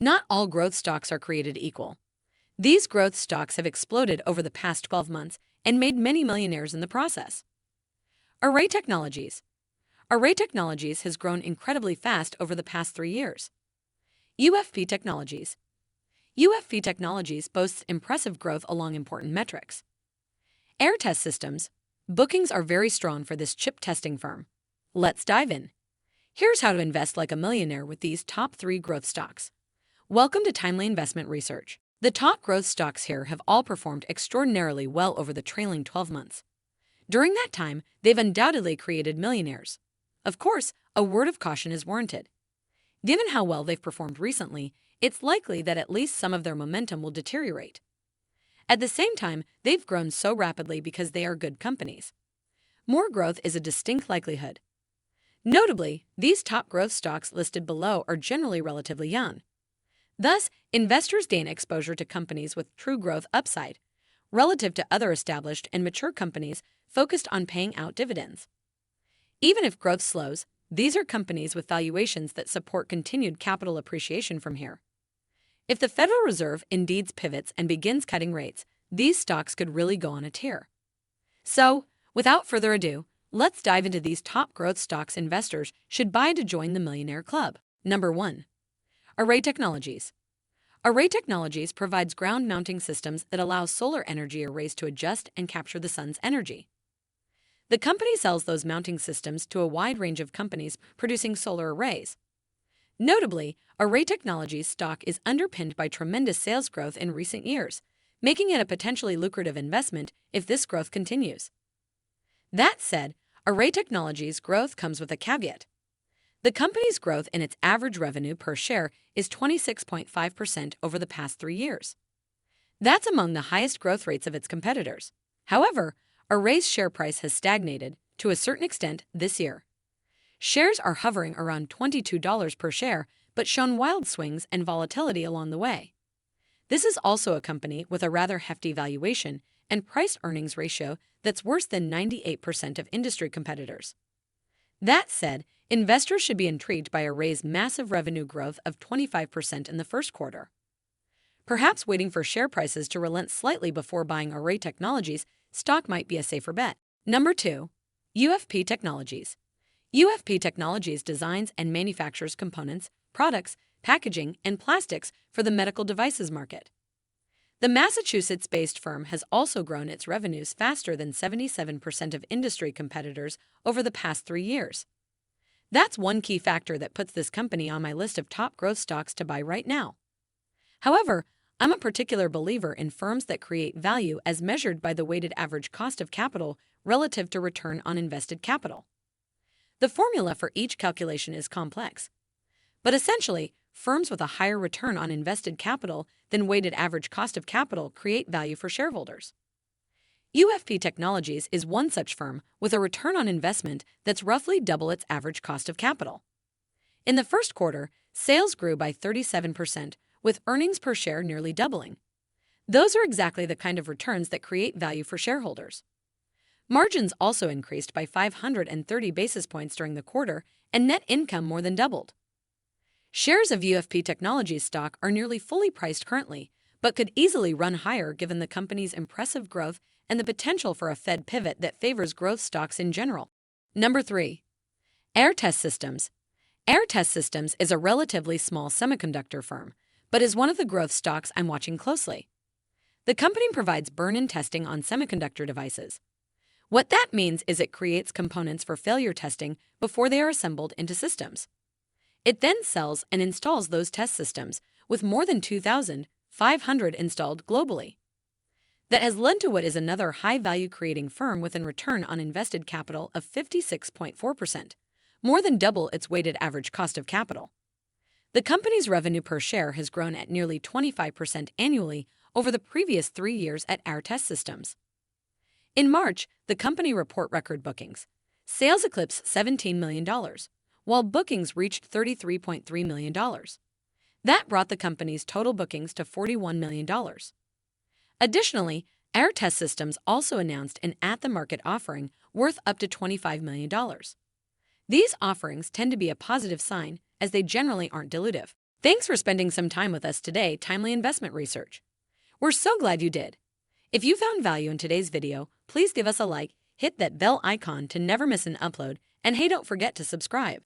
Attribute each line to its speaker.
Speaker 1: Not all growth stocks are created equal. These growth stocks have exploded over the past 12 months and made many millionaires in the process. Array Technologies. Array Technologies has grown incredibly fast over the past 3 years. UFP Technologies. UFP Technologies boasts impressive growth along important metrics. Air Test Systems. Bookings are very strong for this chip testing firm. Let's dive in. Here's how to invest like a millionaire with these top 3 growth stocks. Welcome to Timely Investment Research. The top growth stocks here have all performed extraordinarily well over the trailing 12 months. During that time, they've undoubtedly created millionaires. Of course, a word of caution is warranted. Given how well they've performed recently, it's likely that at least some of their momentum will deteriorate. At the same time, they've grown so rapidly because they are good companies. More growth is a distinct likelihood. Notably, these top growth stocks listed below are generally relatively young. Thus, investors gain exposure to companies with true growth upside, relative to other established and mature companies focused on paying out dividends. Even if growth slows, these are companies with valuations that support continued capital appreciation from here. If the Federal Reserve indeed pivots and begins cutting rates, these stocks could really go on a tear. So, without further ado, let's dive into these top growth stocks investors should buy to join the Millionaire Club. Number 1. Array Technologies. Array Technologies provides ground-mounting systems that allow solar energy arrays to adjust and capture the sun's energy. The company sells those mounting systems to a wide range of companies producing solar arrays. Notably, Array Technologies stock is underpinned by tremendous sales growth in recent years, making it a potentially lucrative investment if this growth continues. That said, Array Technologies' growth comes with a caveat. The company's growth in its average revenue per share is 26.5% over the past 3 years. That's among the highest growth rates of its competitors. However, Array's share price has stagnated, to a certain extent, this year. Shares are hovering around $22 per share, but shown wild swings and volatility along the way. This is also a company with a rather hefty valuation and price-earnings ratio that's worse than 98% of industry competitors. That said, investors should be intrigued by Array's massive revenue growth of 25% in the first quarter. Perhaps waiting for share prices to relent slightly before buying Array Technologies stock might be a safer bet. Number 2. UFP Technologies. UFP Technologies designs and manufactures components, products, packaging, and plastics for the medical devices market. The Massachusetts-based firm has also grown its revenues faster than 77% of industry competitors over the past 3 years. That's one key factor that puts this company on my list of top growth stocks to buy right now. However, I'm a particular believer in firms that create value as measured by the weighted average cost of capital relative to return on invested capital. The formula for each calculation is complex, but essentially, firms with a higher return on invested capital than weighted average cost of capital create value for shareholders. UFP Technologies is one such firm with a return on investment that's roughly double its average cost of capital. In the first quarter, sales grew by 37%, with earnings per share nearly doubling. Those are exactly the kind of returns that create value for shareholders. Margins also increased by 530 basis points during the quarter, and net income more than doubled. Shares of UFP Technologies stock are nearly fully priced currently, but could easily run higher given the company's impressive growth and the potential for a Fed pivot that favors growth stocks in general. Number 3. Air Test Systems. Air Test Systems is a relatively small semiconductor firm, but is one of the growth stocks I'm watching closely. The company provides burn-in testing on semiconductor devices. What that means is it creates components for failure testing before they are assembled into systems. It then sells and installs those test systems, with more than 2,500 installed globally. That has led to what is another high-value creating firm with a return on invested capital of 56.4%, more than double its weighted average cost of capital. The company's revenue per share has grown at nearly 25% annually over the previous 3 years at Air Test Systems. In March, the company reported record bookings. Sales eclipsed $17 million, while bookings reached $33.3 million. That brought the company's total bookings to $41 million. Additionally, Air Test Systems also announced an at-the-market offering worth up to $25 million. These offerings tend to be a positive sign, as they generally aren't dilutive. Thanks for spending some time with us today, Timely Investment Research. We're so glad you did. If you found value in today's video, please give us a like, hit that bell icon to never miss an upload, and hey, don't forget to subscribe.